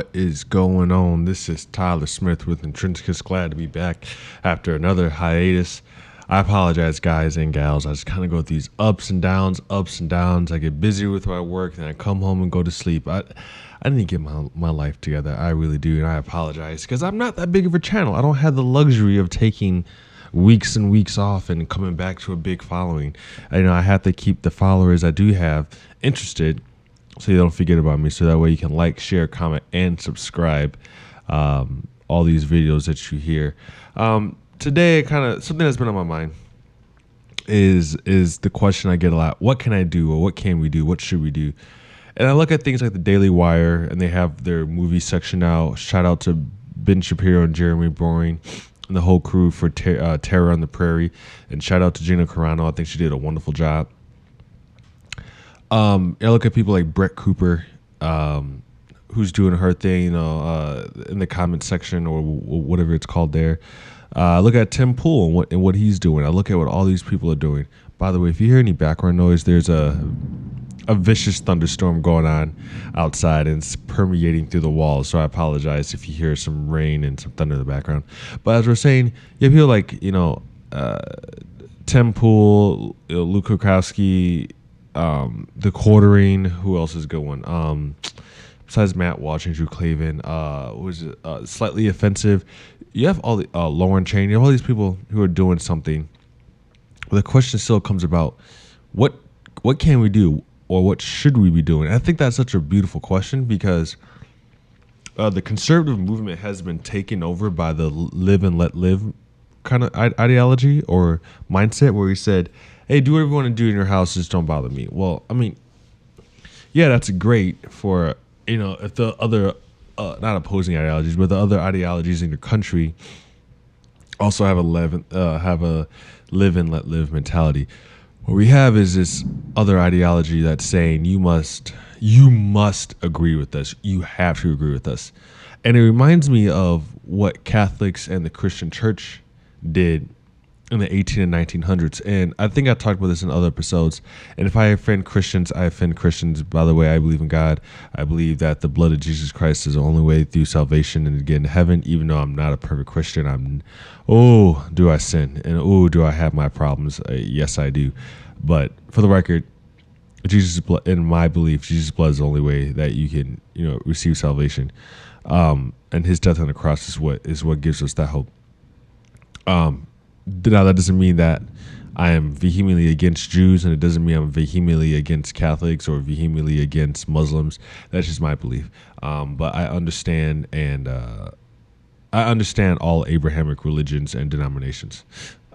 What is going on? This is Tyler Smith with Intrinsicus. Glad to be back after another hiatus. I apologize, guys and gals. I just kind of go through these ups and downs. I get busy with my work, then I come home and go to sleep. I need to get my life together. I really do, and I apologize because I'm not that big of a channel. I don't have the luxury of taking weeks and weeks off and coming back to a big following. I have to keep the followers I do have interested, so you don't forget about me, so that way you can like, share, comment, and subscribe all these videos that you hear. Today, kind of something that's been on my mind is the question I get a lot: what can I do, or what can we do, what should we do? And I look at things like the DailyWire, and they have their movie section now. Shout out to Ben Shapiro and Jeremy Boring and the whole crew for Terror on the Prairie, and shout out to Gina Carano. I think she did a wonderful job. I look at people like Brett Cooper, who's doing her thing, in the comment section or whatever it's called there. I look at Tim Pool and what he's doing. I look at what all these people are doing. By the way, if you hear any background noise, there's a vicious thunderstorm going on outside, and it's permeating through the walls. So I apologize if you hear some rain and some thunder in the background. But as we're saying, you have people like Tim Pool, Luke Kukowski, the Quartering. Who else is a good one? Besides Matt Walsh and Drew Clavin, Slightly Offensive. You have all the Lauren Chain. You have all these people who are doing something. The question still comes about what can we do, or what should we be doing? And I think that's such a beautiful question, because the conservative movement has been taken over by the live and let live kind of ideology or mindset, where he said, hey, do whatever you want to do in your house, just don't bother me. Well, I mean, yeah, that's great for, if the other, not opposing ideologies, but the other ideologies in your country also have a live and let live mentality. What we have is this other ideology that's saying you must agree with us. You have to agree with us. And it reminds me of what Catholics and the Christian church did in the 18 and 1900s. And I think I talked about this in other episodes. And if I offend Christians, I offend Christians. By the way, I believe in God. I believe that the blood of Jesus Christ is the only way through salvation and to get into heaven, even though I'm not a perfect Christian. Do I sin? And do I have my problems? Yes, I do. But for the record, Jesus' blood, in my belief, Jesus' blood is the only way that you can, receive salvation. And his death on the cross is what gives us that hope. Now, that doesn't mean that I am vehemently against Jews, and it doesn't mean I'm vehemently against Catholics or vehemently against Muslims. That's just my belief. But I understand, and I understand all Abrahamic religions and denominations.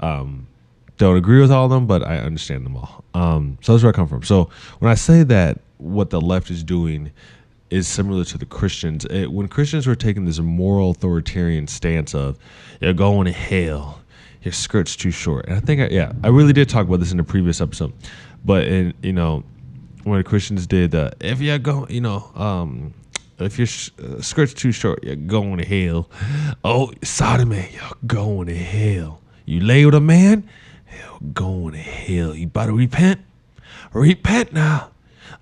Don't agree with all of them, but I understand them all. So that's where I come from. So when I say that what the left is doing is similar to the Christians, when Christians were taking this moral authoritarian stance of, you're going to hell, your skirt's too short. And I think, I really did talk about this in the previous episode. But, when the Christians did, if you're going, if your skirt's too short, you're going to hell. Oh, sodomy, you're going to hell. You lay with a man, you're going to hell. You better repent. Repent now.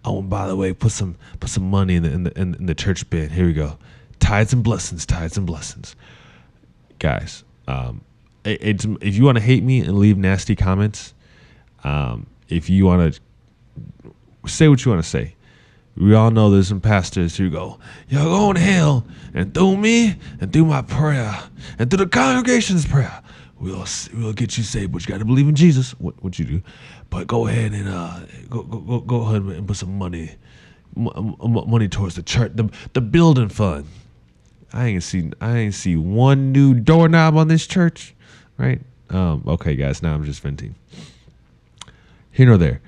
Oh, and by the way, put some money in the church bin. Here we go. Tithes and blessings. Guys, if you want to hate me and leave nasty comments, if you want to say what you want to say, we all know there's some pastors who go, you're going to hell, and through me, and through my prayer, and through the congregation's prayer, we'll get you saved. But you got to believe in Jesus. What you do? But go ahead and go ahead and put some money towards the church, the building fund. I ain't see one new doorknob on this church, right? Okay, guys. Now I'm just venting. Here nor there.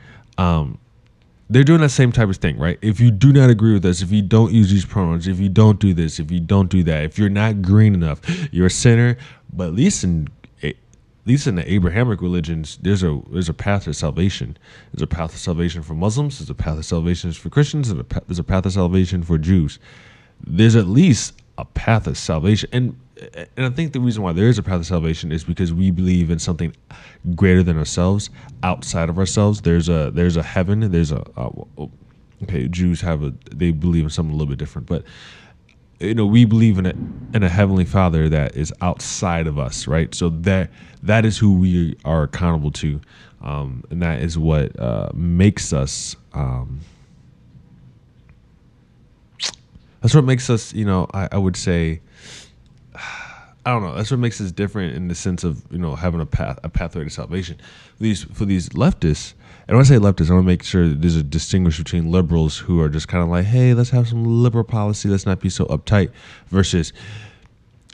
They're doing that same type of thing, right? If you do not agree with us, if you don't use these pronouns, if you don't do this, if you don't do that, if you're not green enough, you're a sinner. But at least in the Abrahamic religions, there's a path to salvation. There's a path to salvation for Muslims. There's a path to salvation for Christians. And there's a path to salvation for Jews. There's at least a path of salvation. And I think the reason why there is a path of salvation is because we believe in something greater than ourselves, outside of ourselves. There's a heaven. Jews they believe in something a little bit different, but we believe in a heavenly Father that is outside of us, right? So that is who we are accountable to, and that is what makes us. That's what makes us, I would say, I don't know. That's what makes us different in the sense of having a pathway to salvation. For these leftists, and when I say leftists, I want to make sure that there's a distinguish between liberals who are just kind of like, hey, let's have some liberal policy, let's not be so uptight, versus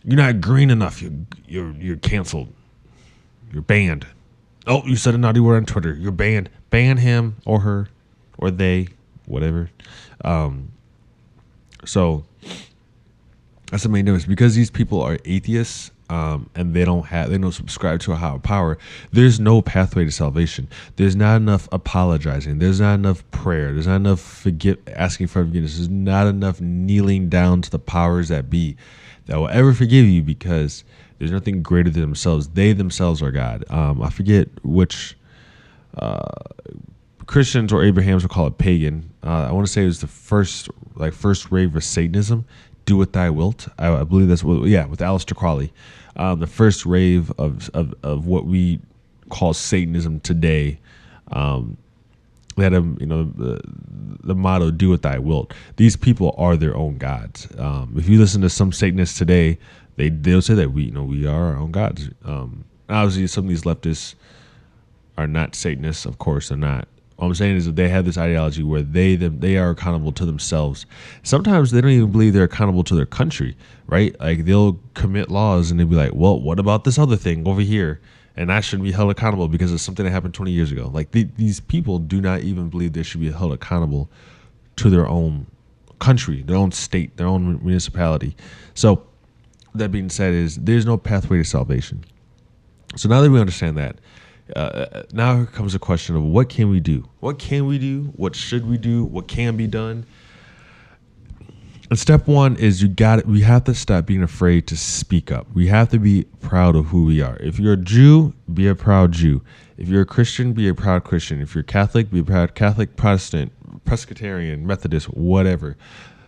you're not green enough, you're canceled, you're banned. Oh, you said a naughty word on Twitter, you're banned. Ban him or her or they, whatever. So that's the main difference, because these people are atheists, and they don't subscribe to a higher power. There's no pathway to salvation. There's not enough apologizing. There's not enough prayer. There's not enough asking for forgiveness. There's not enough kneeling down to the powers that be that will ever forgive you, because there's nothing greater than themselves. They themselves are God. I forget which Christians or Abrahams will call it pagan. I want to say it was the first wave of Satanism. Do what thy wilt. I believe that's with Aleister Crowley. The first rave of what we call Satanism today. They had the motto, do what thy wilt. These people are their own gods. If you listen to some Satanists today, they'll say that we are our own gods. Obviously, some of these leftists are not Satanists. Of course, they're not. What I'm saying is that they have this ideology where they are accountable to themselves. Sometimes they don't even believe they're accountable to their country, right? Like, they'll commit laws and they'll be like, well, what about this other thing over here? And I shouldn't be held accountable because it's something that happened 20 years ago. Like, these people do not even believe they should be held accountable to their own country, their own state, their own municipality. So that being said, there's no pathway to salvation. So now that we understand that, now here comes the question of what can we do? What can we do? What should we do? What can be done? And step one is we have to stop being afraid to speak up. We have to be proud of who we are. If you're a Jew, be a proud Jew. If you're a Christian, be a proud Christian. If you're Catholic, be a proud Catholic, Protestant, Presbyterian, Methodist, whatever,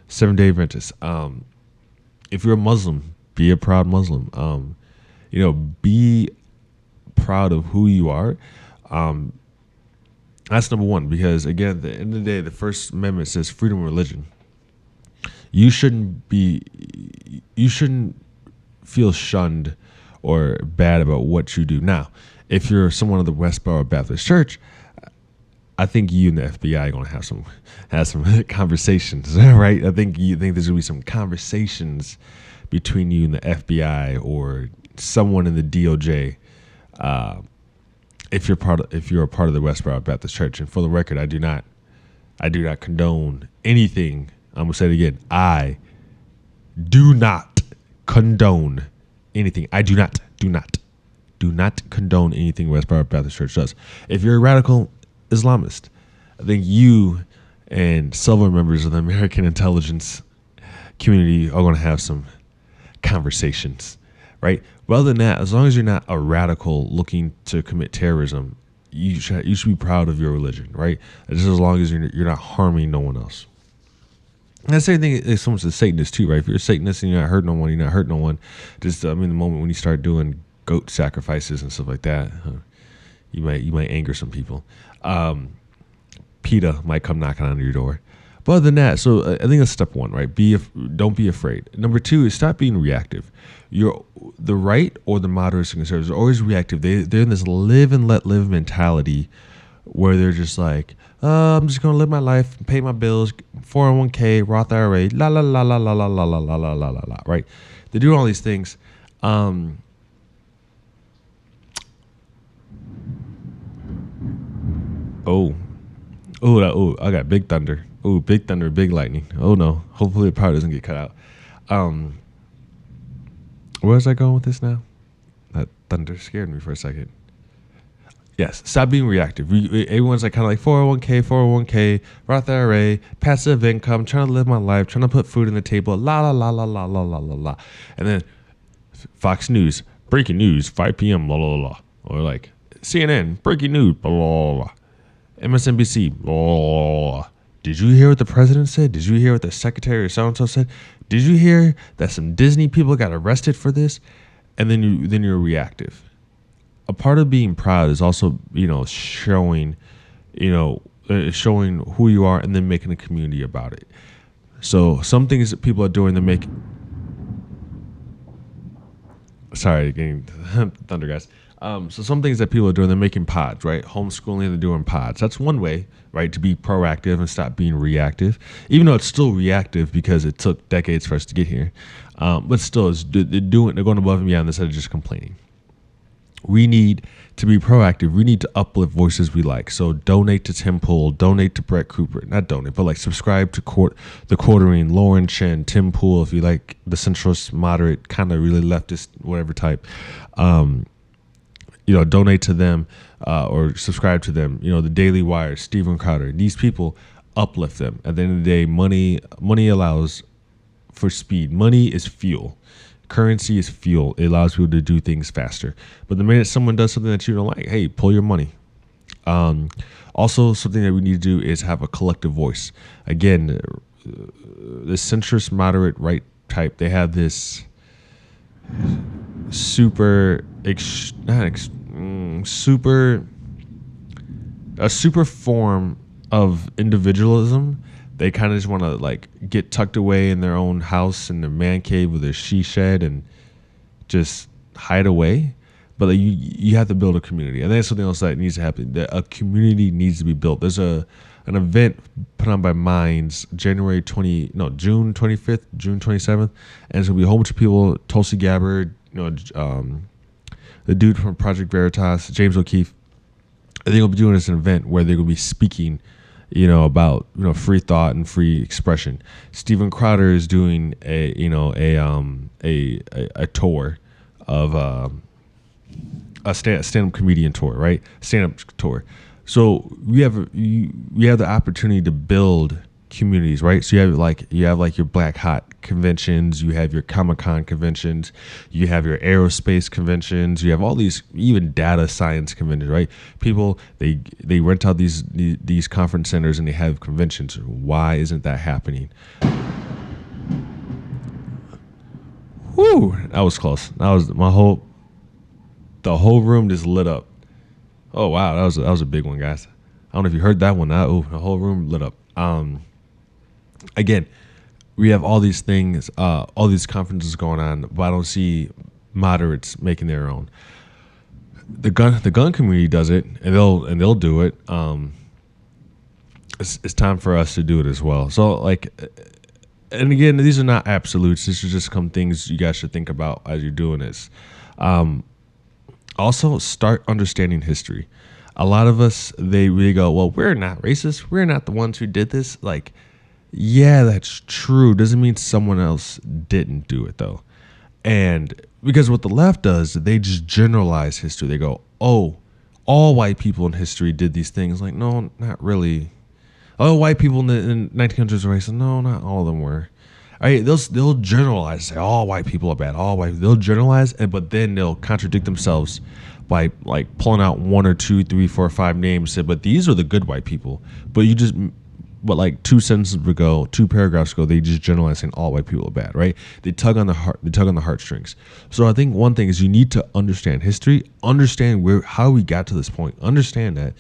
Seventh-day Adventist. If you're a Muslim, be a proud Muslim. Be proud of who you are. That's number one, because again, at the end of the day, the First Amendment says freedom of religion. You shouldn't feel shunned or bad about what you do. Now, if you're someone of the Westboro Baptist Church, I think you and the FBI are going to have some conversations, right? I think there's going to be some conversations between you and the FBI or someone in the DOJ. If you're a part of the Westboro Baptist Church. And for the record, I do not condone anything. I'm gonna say it again. I do not condone anything. I do not condone anything Westboro Baptist Church does. If you're a radical Islamist, I think you and several members of the American intelligence community are going to have some conversations, right? But other than that, as long as you're not a radical looking to commit terrorism, you should be proud of your religion, right? Just as long as you're not harming no one else. And the same thing is someone's a Satanist too, right? If you're a Satanist and you're not hurting no one, you're not hurting no one. Just the moment when you start doing goat sacrifices and stuff like that, you might anger some people. PETA might come knocking on your door. But other than that, so I think that's step one, right? Don't be afraid. Number two is stop being reactive. The right or the moderates and conservatives are always reactive. They're in this live and let live mentality where they're just like, I'm just going to live my life, pay my bills, 401k, Roth IRA, la la la la la la la la la la la la la, right? They're doing all these things. I got big thunder. Oh, big thunder, big lightning. Oh no, hopefully the power doesn't get cut out. Where was I going with this now? That thunder scared me for a second. Yes, stop being reactive. Everyone's like kind of like 401k, Roth IRA, passive income, trying to live my life, trying to put food on the table, la la la la la la la la la. And then Fox News, breaking news, 5 p.m., la la la. Or like CNN, breaking news, blah blah blah. MSNBC, blah blah blah. Did you hear what the president said? Did you hear what the secretary or so-and-so said? Did you hear that some Disney people got arrested for this? And then you're reactive. A part of being proud is also, showing, showing who you are and then making a community about it. So some things that people are doing, they're making. Sorry, getting thunder, guys. So some things that people are doing, they're making pods, right? Homeschooling, they're doing pods. That's one way, right, to be proactive and stop being reactive, even though it's still reactive because it took decades for us to get here. But still, they're going above and beyond instead of just complaining. We need to be proactive. We need to uplift voices we like. So donate to Tim Pool, donate to Brett Cooper, not donate, but like subscribe to the Quartering, Lauren Chen, Tim Pool, if you like the centrist, moderate, kind of really leftist, whatever type. Donate to them or subscribe to them. The DailyWire, Steven Crowder. These people uplift them. At the end of the day, money allows for speed. Money is fuel. Currency is fuel. It allows people to do things faster. But the minute someone does something that you don't like, hey, pull your money. Also, something that we need to do is have a collective voice. Again, the centrist, moderate, right type, they have this super form of individualism. They kind of just want to like get tucked away in their own house in their man cave with their she shed and just hide away. But like, you have to build a community, and that's something else that needs to happen. A community needs to be built. There's an event put on by Minds June 25th, June 27th, and it's gonna be a whole bunch of people. Tulsi Gabbard, the dude from Project Veritas, James O'Keefe. They're gonna be doing this event where they're gonna be speaking, about free thought and free expression. Steven Crowder is doing a tour of a stand-up comedian tour, right? Stand-up tour. So we have the opportunity to build communities, right? So you have your Black Hat conventions, you have your Comic-Con conventions, you have your aerospace conventions, you have all these even data science conventions, right? People they rent out these conference centers and they have conventions. Why isn't that happening? Whew, that was close. That was the whole room just lit up. Oh wow, that was a big one, guys. I don't know if you heard that one. The whole room lit up. Again, we have all these things, all these conferences going on, but I don't see moderates making their own. The gun community does it, and they'll do it. It's time for us to do it as well. So and again, these are not absolutes. These are just some things you guys should think about as you're doing this. Also, start understanding history. A lot of us, they really go, well, we're not racist. We're not the ones who did this. Yeah, that's true. Doesn't mean someone else didn't do it, though. And because what the left does, they just generalize history. They go, oh, all white people in history did these things. Like, no, not really. Oh, white people in the 1900s were racist. No, not all of them were. All right, they'll generalize, say all white people are bad. They'll generalize, but then they'll contradict themselves by pulling out 1 or 2, 3, 4, 5 names. Say, but these are the good white people. But 2 sentences ago, 2 paragraphs ago, they just generalized saying all white people are bad, right? They tug on the heartstrings. So I think one thing is you need to understand history, understand how we got to this point, understand that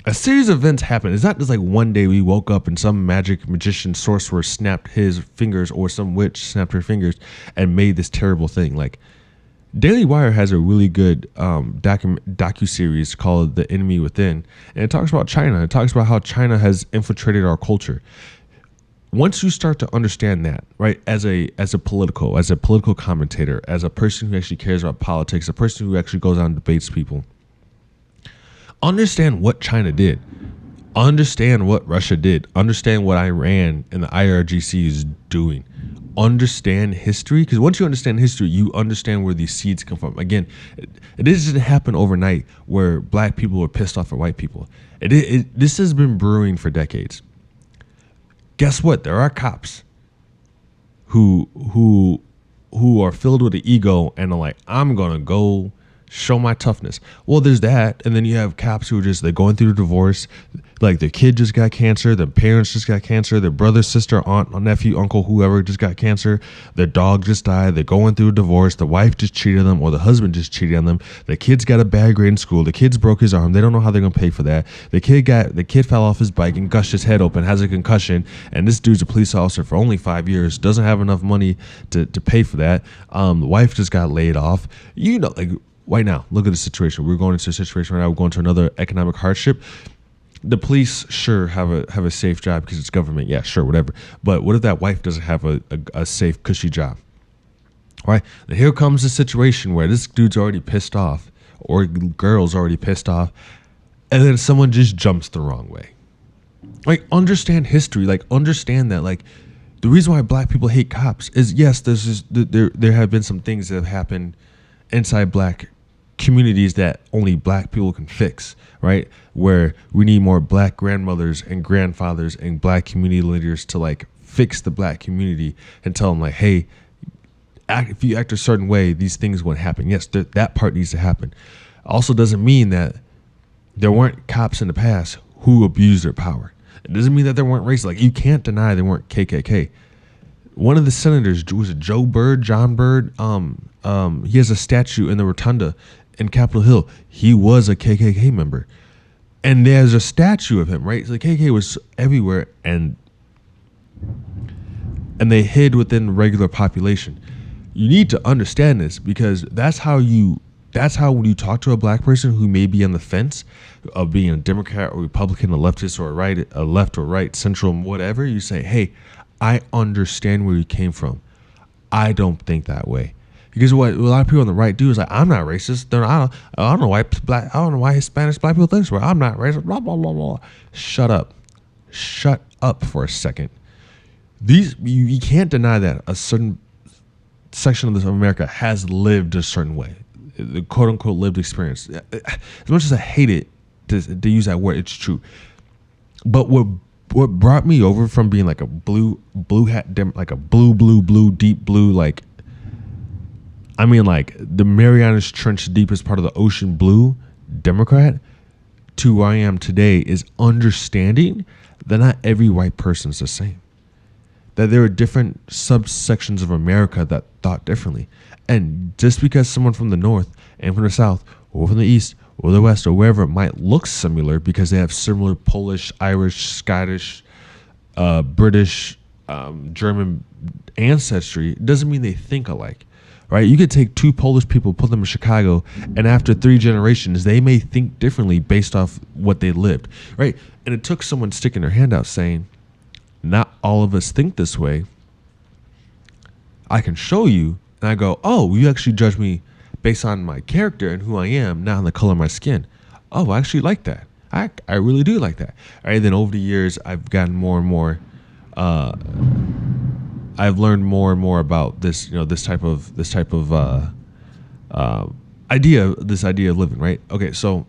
a series of events happen. It's not just one day we woke up and some magic magician sorcerer snapped his fingers or some witch snapped her fingers and made this terrible thing. DailyWire has a really good docuseries called The Enemy Within, and it talks about China. It talks about how China has infiltrated our culture. Once you start to understand that, right, as a political commentator, as a person who actually cares about politics, a person who actually goes out and debates people, understand what China did, understand what Russia did, understand what Iran and the IRGC is doing. Understand history, because once you understand history, you understand where these seeds come from. Again, it didn't happen overnight where black people were pissed off at white people. This has been brewing for decades. Guess what? There are cops who are filled with the ego and are like, I'm gonna go show my toughness. Well, there's that, and then you have cops who are just they're going through a divorce, like their kid just got cancer, their parents just got cancer, their brother, sister, aunt, nephew, uncle, whoever just got cancer, their dog just died, they're going through a divorce, the wife just cheated on them, or the husband just cheated on them, the kid's got a bad grade in school, the kid's broke his arm, they don't know how they're gonna pay for that, the kid fell off his bike and gushed his head open, has a concussion, and this dude's a police officer for only 5 years, doesn't have enough money to pay for that. The wife just got laid off. Like right now, look at the situation. We're going into a situation right now. We're going to another economic hardship. The police sure have a safe job because it's government. Yeah, sure, whatever. But what if that wife doesn't have a safe, cushy job? Right? And here comes the situation where this dude's already pissed off, or girl's already pissed off, and then someone just jumps the wrong way. Like, understand history. Like, understand that. Like, the reason why black people hate cops is, yes, there have been some things that have happened inside black communities that only black people can fix, right? Where we need more black grandmothers and grandfathers and black community leaders to like fix the black community and tell them like, hey, if you act a certain way, these things won't happen. Yes, that part needs to happen. Also doesn't mean that there weren't cops in the past who abused their power. It doesn't mean that there weren't racists. Like, you can't deny there weren't KKK. One of the senators, was it John Bird? He has a statue in the rotunda in Capitol Hill. He was a KKK member, and there's a statue of him. Right, so the KKK was everywhere, and they hid within the regular population. You need to understand this because that's how when you talk to a black person who may be on the fence of being a Democrat or Republican, a leftist or a left or right, central, whatever, you say, hey, I understand where you came from. I don't think that way. Because what a lot of people on the right do is like, I'm not racist. I don't know why Hispanic black people think so. I'm not racist. Blah blah blah blah. Shut up for a second. You can't deny that a certain section of America has lived a certain way, the quote unquote lived experience. As much as I hate it to use that word, it's true. But what brought me over from being like a blue hat, like a blue, deep blue, like, I mean, like the Marianas Trench, deepest part of the ocean blue Democrat, to where I am today is understanding that not every white person is the same. That there are different subsections of America that thought differently. And just because someone from the north and from the south or from the east or the west or wherever might look similar because they have similar Polish, Irish, Scottish, British, German ancestry, doesn't mean they think alike. Right? You could take two Polish people, put them in Chicago, and after 3 generations, they may think differently based off what they lived. Right? And it took someone sticking their hand out saying, not all of us think this way. I can show you. And I go, oh, you actually judge me based on my character and who I am, not on the color of my skin. Oh, I actually like that. I really do like that. All right. Then over the years, I've gotten more and more. I've learned more and more about this, this type of idea of living, right? Okay, so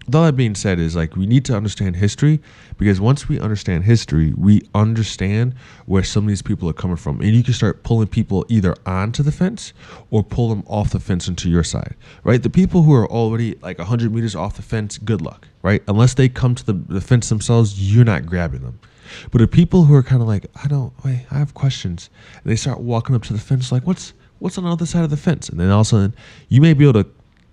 with all that being said is like we need to understand history, because once we understand history, we understand where some of these people are coming from, and you can start pulling people either onto the fence or pull them off the fence into your side, right? The people who are already like 100 meters off the fence, good luck, right? Unless they come to the fence themselves, you're not grabbing them. But the people who are kind of like, I have questions, and they start walking up to the fence like, what's on the other side of the fence? And then all of a sudden, you may be able to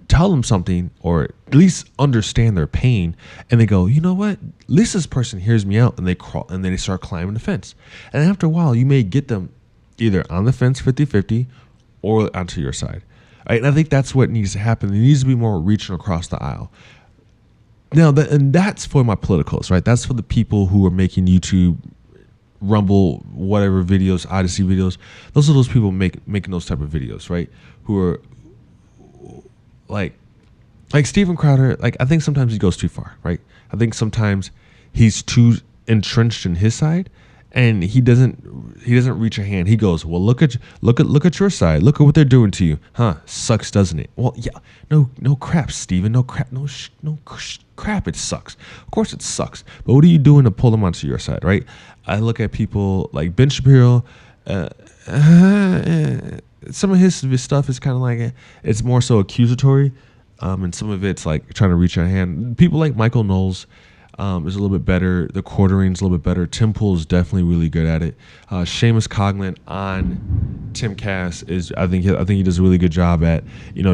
tell them something or at least understand their pain, and they go, you know what? At least this person hears me out, and they crawl, and then they start climbing the fence. And after a while, you may get them either on the fence 50-50 or onto your side. Right? And I think that's what needs to happen. There needs to be more reaching across the aisle. Now, and that's for my politicals, right? That's for the people who are making YouTube, Rumble, whatever videos, Odyssey videos. Those are those people making those type of videos, right? Who are like Steven Crowder. Like, I think sometimes he goes too far, right? I think sometimes he's too entrenched in his side, and he doesn't reach a hand. He goes, well, look at your side. Look at what they're doing to you, huh? Sucks, doesn't it? Well, yeah, no crap, Steven, no crap, crap. It sucks. Of course, it sucks. But what are you doing to pull them onto your side, right? I look at people like Ben Shapiro. Some of his stuff is kind of like it's more so accusatory. and some of it's like trying to reach a hand. People like Michael Knowles is a little bit better. The quartering's a little bit better. Tim Pool is definitely really good at it. Seamus Coughlin on Tim Cass is I think he does a really good job at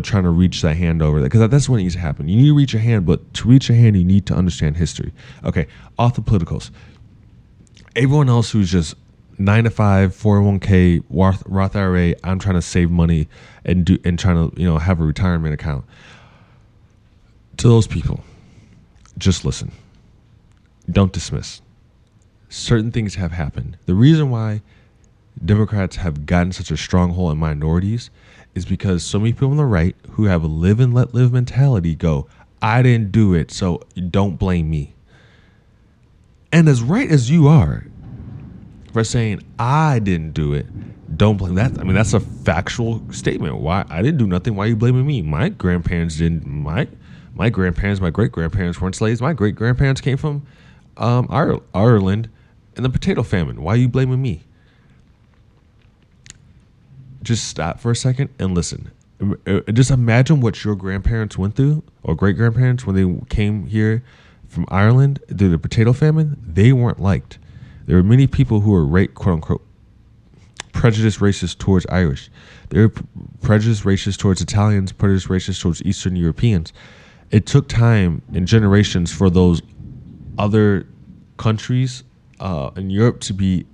trying to reach that hand over there, because that's what needs to happen. You need to reach a hand, but to reach a hand, you need to understand history. Okay, off the politicals. Everyone else who's just 9 to 5, 401k, Roth IRA, I'm trying to save money and trying to have a retirement account. To those people, just listen. Don't dismiss. Certain things have happened. The reason why Democrats have gotten such a stronghold in minorities is because so many people on the right who have a live and let live mentality go, I didn't do it, so don't blame me. And as right as you are for saying I didn't do it, don't blame that. I mean, that's a factual statement. Why? I didn't do nothing. Why are you blaming me? My grandparents didn't. My grandparents, my great grandparents weren't slaves. My great grandparents came from Ireland in the potato famine. Why are you blaming me? Just stop for a second and listen. Just imagine what your grandparents went through, or great grandparents, when they came here from Ireland through the potato famine. They weren't liked. There were many people who were quote unquote prejudiced racist towards Irish. They were prejudiced racist towards Italians, prejudiced racist towards Eastern Europeans. It took time and generations for those other countries in Europe to be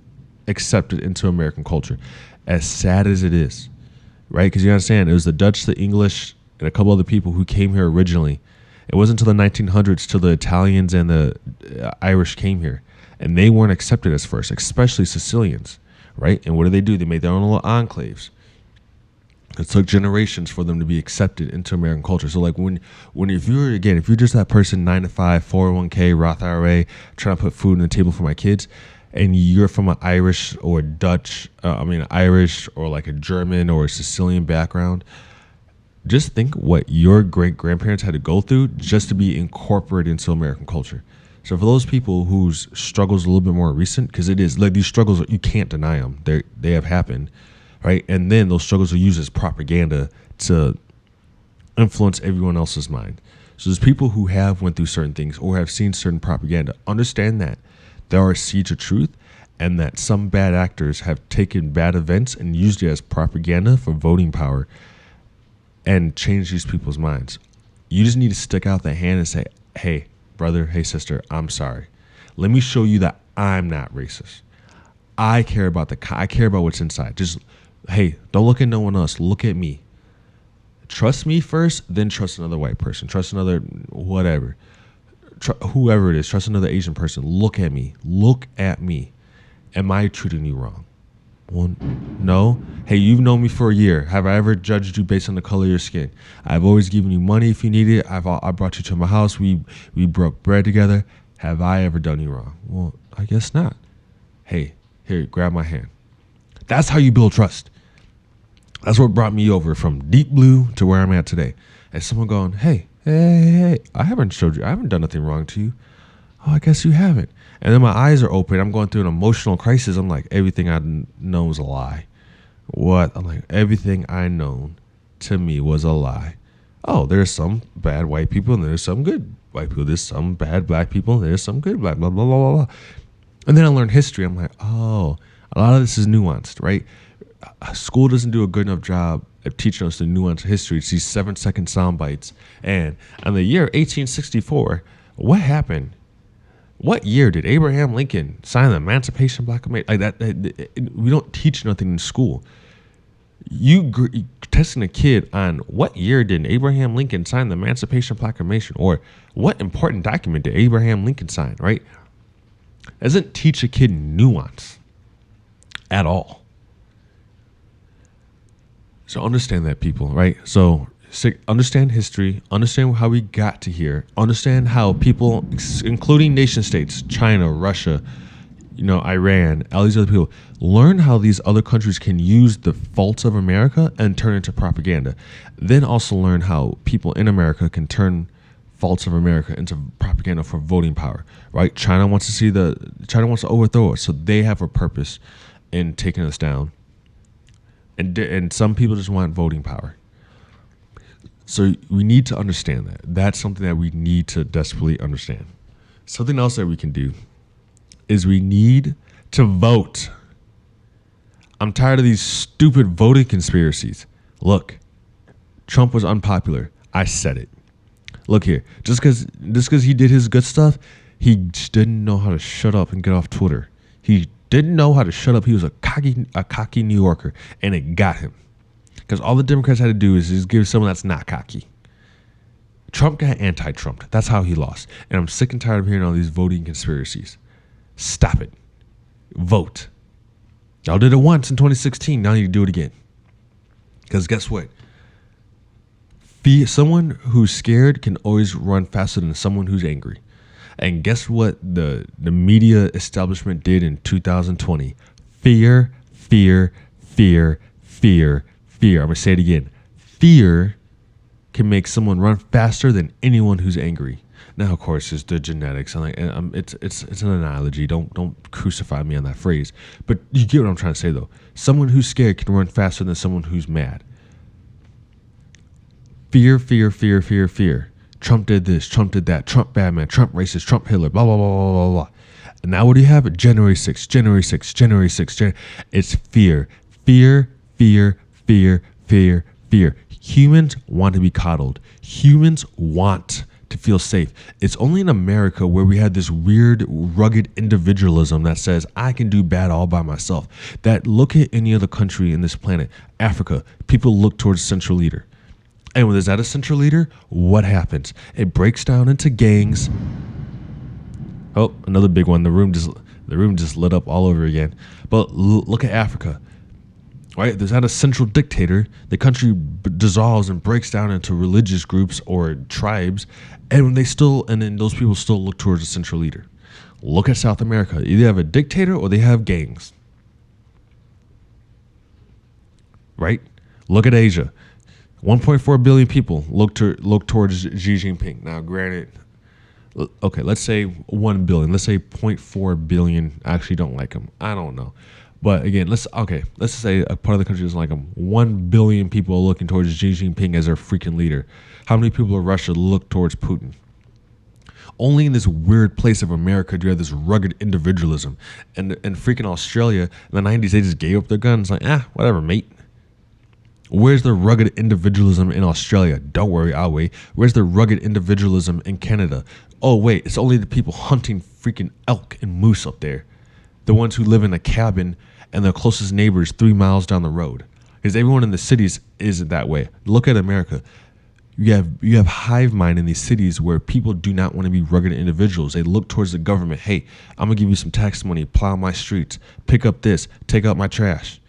accepted into American culture. As sad as it is, right? Because you understand, it was the Dutch, the English, and a couple other people who came here originally. It wasn't until the 1900s till the Italians and the Irish came here, and they weren't accepted as first, especially Sicilians, right? And what do? They made their own little enclaves. It took generations for them to be accepted into American culture. So like if you're just that person, 9 to 5, 401k, Roth IRA, trying to put food on the table for my kids, and you're from an Irish or Dutch, Irish or like a German or a Sicilian background, just think what your great grandparents had to go through just to be incorporated into American culture. So for those people whose struggles are a little bit more recent, because it is like these struggles, you can't deny them. They have happened. Right, and then those struggles are used as propaganda to influence everyone else's mind. So there's people who have went through certain things or have seen certain propaganda. Understand that there are seeds of truth, and that some bad actors have taken bad events and used it as propaganda for voting power and changed these people's minds. You just need to stick out the hand and say, "Hey, brother, hey, sister, I'm sorry. Let me show you that I'm not racist. I care about what's inside. Just." Hey, don't look at no one else. Look at me. Trust me first, then trust another white person. Trust another whatever. Whoever it is. Trust another Asian person. Look at me. Look at me. Am I treating you wrong? Well, no. Hey, you've known me for a year. Have I ever judged you based on the color of your skin? I've always given you money if you need it. I brought you to my house. We broke bread together. Have I ever done you wrong? Well, I guess not. Hey, here, grab my hand. That's how you build trust. That's what brought me over from deep blue to where I'm at today. And someone going, hey, I haven't done nothing wrong to you. Oh, I guess you haven't. And then my eyes are open. I'm going through an emotional crisis. I'm like, everything I know is a lie. What? I'm like, everything I known to me was a lie. Oh, there's some bad white people and there's some good white people. There's some bad black people and there's some good black, blah, blah, blah, blah, blah. And then I learned history. I'm like, oh, a lot of this is nuanced, right? School doesn't do a good enough job of teaching us the nuanced history. It's these 7-second sound bites. And in the year 1864, what happened? What year did Abraham Lincoln sign the Emancipation Proclamation? Like that, we don't teach nothing in school. You testing a kid on what year did Abraham Lincoln sign the Emancipation Proclamation, or what important document did Abraham Lincoln sign, right? Doesn't teach a kid nuance at all. So understand that, people, right? So understand history, understand how we got to here, understand how people, including nation states, China, Russia, Iran, all these other people, learn how these other countries can use the faults of America and turn it into propaganda. Then also learn how people in America can turn faults of America into propaganda for voting power, right? China wants to overthrow us, so they have a purpose in taking us down. And some people just want voting power. So we need to understand that. That's something that we need to desperately understand. Something else that we can do is we need to vote. I'm tired of these stupid voting conspiracies. Look, Trump was unpopular. I said it. Look here, just because he did his good stuff, he just didn't know how to shut up and get off Twitter. He didn't know how to shut up. He was a cocky New Yorker, and it got him. Because all the Democrats had to do is just give someone that's not cocky. Trump got anti-Trumped. That's how he lost. And I'm sick and tired of hearing all these voting conspiracies. Stop it. Vote. Y'all did it once in 2016. Now you do it again. Because guess what? Someone who's scared can always run faster than someone who's angry. And guess what the media establishment did in 2020? Fear, fear, fear, fear, fear. I'm going to say it again. Fear can make someone run faster than anyone who's angry. Now, of course, it's the genetics. And it's an analogy. Don't crucify me on that phrase. But you get what I'm trying to say, though. Someone who's scared can run faster than someone who's mad. Fear, fear, fear, fear, fear. Trump did this. Trump did that. Trump bad man. Trump racist. Trump Hitler. Blah, blah, blah, blah, blah, blah. And now what do you have? January 6th. January 6th. January 6th. It's fear. Fear, fear, fear, fear, fear. Humans want to be coddled. Humans want to feel safe. It's only in America where we have this weird, rugged individualism that says, I can do bad all by myself. That look at any other country in this planet. Africa, people look towards central leader. And when there's that a central leader, what happens? It breaks down into gangs. Oh, another big one. The room just lit up all over again. But look at Africa. Right? There's not a central dictator. The country dissolves and breaks down into religious groups or tribes, and then those people still look towards a central leader. Look at South America. Either have a dictator or they have gangs. Right? Look at Asia. 1.4 billion people look towards Xi Jinping. Now, granted, okay, let's say 1 billion. Let's say 0.4 billion actually don't like him. I don't know. But again, let's say a part of the country doesn't like him. 1 billion people are looking towards Xi Jinping as their freaking leader. How many people in Russia look towards Putin? Only in this weird place of America do you have this rugged individualism. And freaking Australia, in the 90s, they just gave up their guns. Like, whatever, mate. Where's the rugged individualism in Australia? Don't worry, I'll wait. Where's the rugged individualism in Canada? Oh, wait, it's only the people hunting freaking elk and moose up there. The ones who live in a cabin and their closest neighbors 3 miles down the road. Because everyone in the cities isn't that way. Look at America. You have hive mind in these cities where people do not want to be rugged individuals. They look towards the government. Hey, I'm going to give you some tax money, plow my streets, pick up this, take out my trash.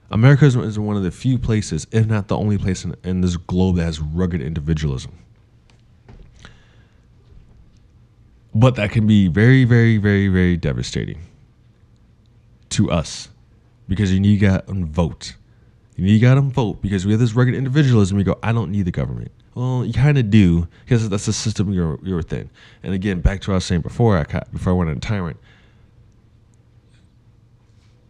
America is one of the few places, if not the only place in this globe that has rugged individualism. But that can be very, very, very, very devastating to us because you need to get on vote. You need to get on vote because we have this rugged individualism. You go, I don't need the government. Well, you kind of do because that's the system you're within. And again, back to what I was saying before I went on a tyrant.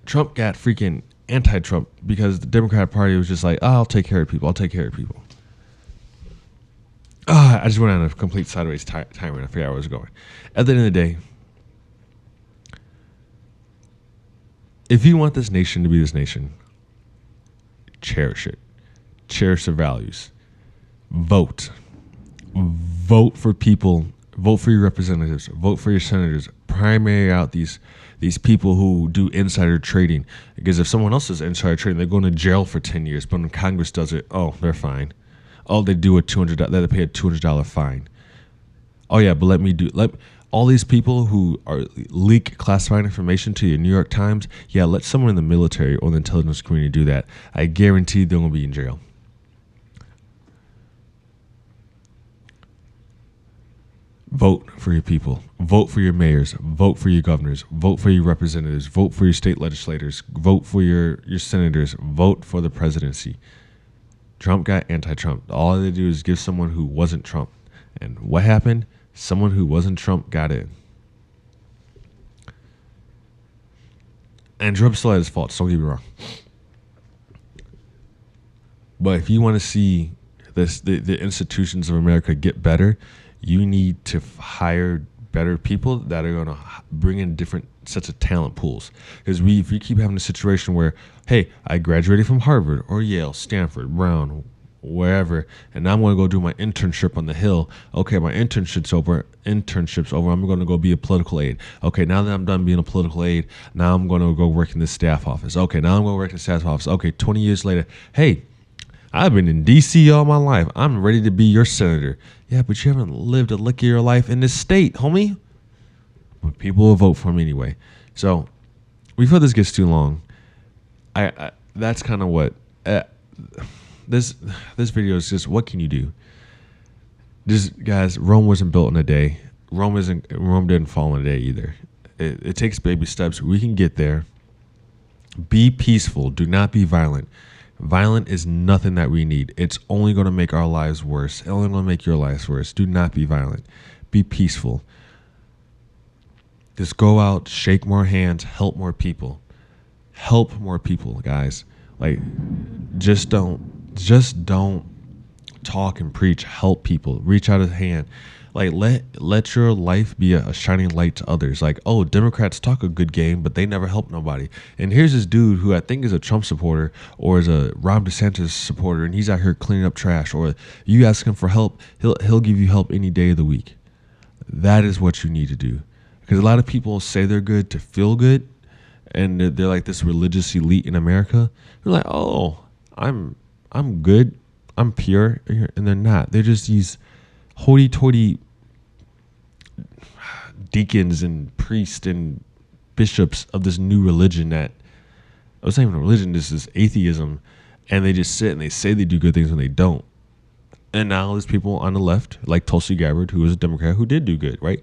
Trump got freaking anti-Trump because the Democratic Party was just like, I'll take care of people. I just went on a complete sideways tyrant. I forgot where I was going. At the end of the day, if you want this nation to be this nation, cherish it. Cherish the values. Vote. Vote for people. Vote for your representatives. Vote for your senators. Primary out these people who do insider trading. Because if someone else is insider trading, they're going to jail for 10 years. But when Congress does it, they're fine. Oh, they do they have to pay a $200 fine. Oh yeah, but let all these people who are leak classified information to your New York Times, let someone in the military or the intelligence community do that. I guarantee they're going to be in jail. Vote for your people. Vote for your mayors. Vote for your governors. Vote for your representatives. Vote for your state legislators. Vote for your senators. Vote for the presidency. Trump got anti-Trump. All they do is give someone who wasn't Trump. And what happened? Someone who wasn't Trump got in. And Trump still had his faults, don't get me wrong. But if you want to see the institutions of America get better, you need to hire better people that are going to bring in different sets of talent pools. Because if we keep having a situation where, hey, I graduated from Harvard or Yale, Stanford, Brown, wherever, and now I'm going to go do my internship on the Hill. Okay, my internship's over. I'm going to go be a political aide. Okay, now that I'm done being a political aide, now I'm going to go work in the staff office. Okay, now I'm going to work in the staff office. Okay, 20 years later, hey, I've been in D.C. all my life. I'm ready to be your senator. Yeah, but you haven't lived a lick of your life in this state, homie. But people will vote for me anyway. So before this gets too long, I that's kind of what this video is. Just what can you do? Just guys, Rome wasn't built in a day. Rome didn't fall in a day either. It takes baby steps. We can get there. Be peaceful. Do not be violent. Violent is nothing that we need. It's only going to make our lives worse. It's only going to make your lives worse. Do not be violent. Be peaceful. Just go out, shake more hands, help more people. Help more people, guys. Like, just don't talk and preach. Help people. Reach out a hand. Like, let your life be a shining light to others. Like, oh, Democrats talk a good game, but they never help nobody. And here's this dude who I think is a Trump supporter or is a Ron DeSantis supporter, and he's out here cleaning up trash. Or you ask him for help, he'll give you help any day of the week. That is what you need to do. Because a lot of people say they're good to feel good, and they're like this religious elite in America. They're like, oh, I'm good, I'm pure, and they're not. They're just these hoity-toity deacons and priests and bishops of this new religion that it's not even a religion, this is atheism, and they just sit and they say they do good things when they don't. And now there's people on the left like Tulsi Gabbard, who was a Democrat, who did do good, right?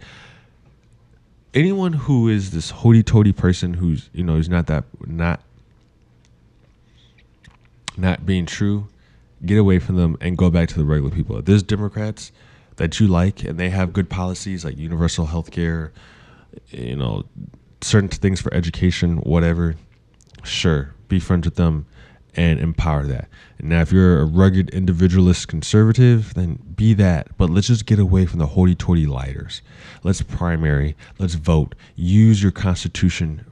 Anyone who is this hoity-toity person who's not being true, get away from them and go back to the regular people. If there's Democrats that you like and they have good policies like universal health care, certain things for education, whatever, sure, be friends with them and empower that. And now if you're a rugged individualist conservative, then be that. But let's just get away from the hoity-toity lighters. Let's primary. Let's vote. Use your Constitution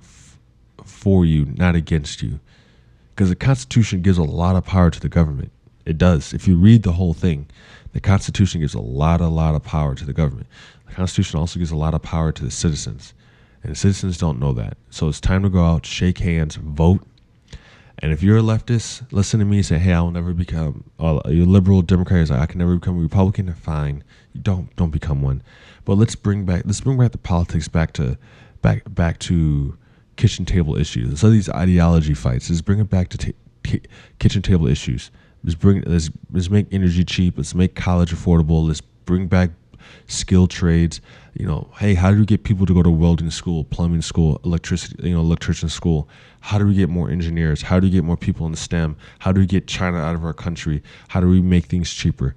for you, not against you. Because the Constitution gives a lot of power to the government. It does. If you read the whole thing, the Constitution gives a lot of power to the government. The Constitution also gives a lot of power to the citizens. And the citizens don't know that. So it's time to go out, shake hands, vote. And if you're a leftist, listen to me and say, hey, I will never become a liberal Democrat. Is like, I can never become a Republican. Fine. You don't become one. But let's bring back the politics back to kitchen table issues. Instead of these ideology fights, let's bring it back to kitchen table issues. Let's make energy cheap. Let's make college affordable. Let's bring back skilled trades. Hey, how do we get people to go to welding school, plumbing school, electrician school? How do we get more engineers? How do we get more people in STEM? How do we get China out of our country? How do we make things cheaper?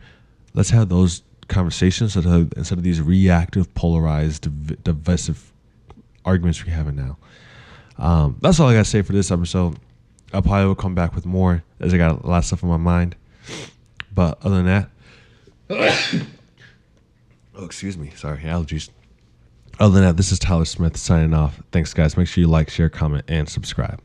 Let's have those conversations instead of these reactive, polarized, divisive arguments we're having now. That's all I got to say for this episode. I probably will come back with more as I got a lot of stuff on my mind. But other than that, oh, excuse me. Sorry, allergies. Other than that, this is Tyler Smith signing off. Thanks, guys. Make sure you like, share, comment, and subscribe.